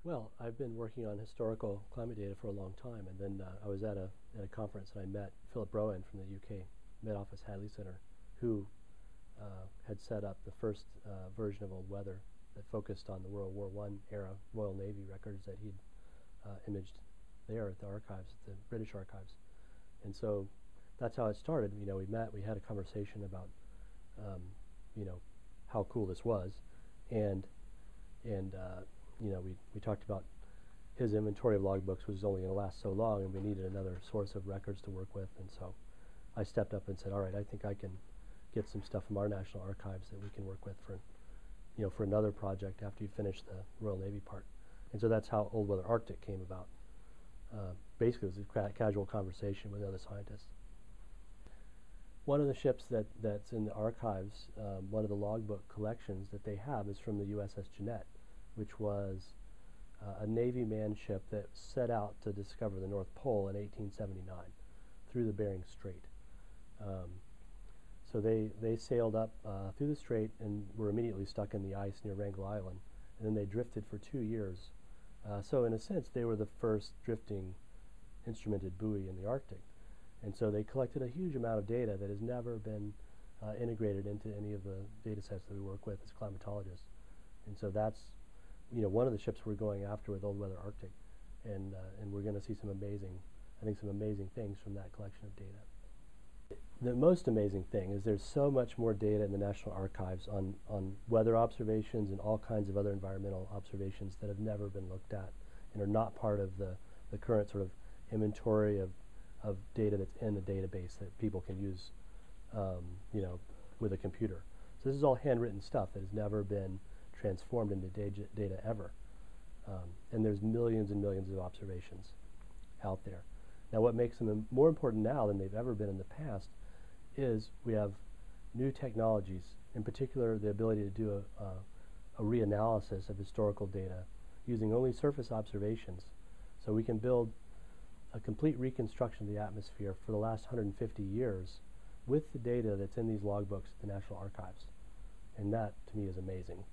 Well, I've been working on historical climate data for a long time, and then I was at a conference and I met Philip Rowan from the UK Met Office Hadley Center, who had set up the first version of old weather that focused on the World War I era Royal Navy records that he'd imaged there at the archives, at the British archives. And so that's how it started. You know, we met, we had a conversation about, you know, how cool this was, and you know, we talked about his inventory of logbooks was only going to last so long, and we needed another source of records to work with. And so I stepped up and said, all right, I think I can get some stuff from our national archives that we can work with for, you know, for another project after you finish the Royal Navy part. And so that's how Old Weather Arctic came about. Basically, it was a casual conversation with other scientists. One of the ships that's in the archives, one of the logbook collections that they have is from the USS Jeanette, which was a Navy manned ship that set out to discover the North Pole in 1879 through the Bering Strait. So they sailed up through the strait and were immediately stuck in the ice near Wrangel Island, and then they drifted for 2 years. So in a sense, they were the first drifting instrumented buoy in the Arctic. And so they collected a huge amount of data that has never been integrated into any of the data sets that we work with as climatologists. And so that's, you know, one of the ships we're going after with Old Weather Arctic, and we're going to see some amazing, I think, some amazing things from that collection of data. The most amazing thing is there's so much more data in the National Archives on weather observations and all kinds of other environmental observations that have never been looked at and are not part of the current sort of inventory of data that's in the database that people can use, you know, with a computer. So this is all handwritten stuff that has never been transformed into data ever. And there's millions and millions of observations out there. Now what makes them more important now than they've ever been in the past is we have new technologies, in particular the ability to do a reanalysis of historical data using only surface observations. So we can build a complete reconstruction of the atmosphere for the last 150 years with the data that's in these logbooks at the National Archives. And that, to me, is amazing.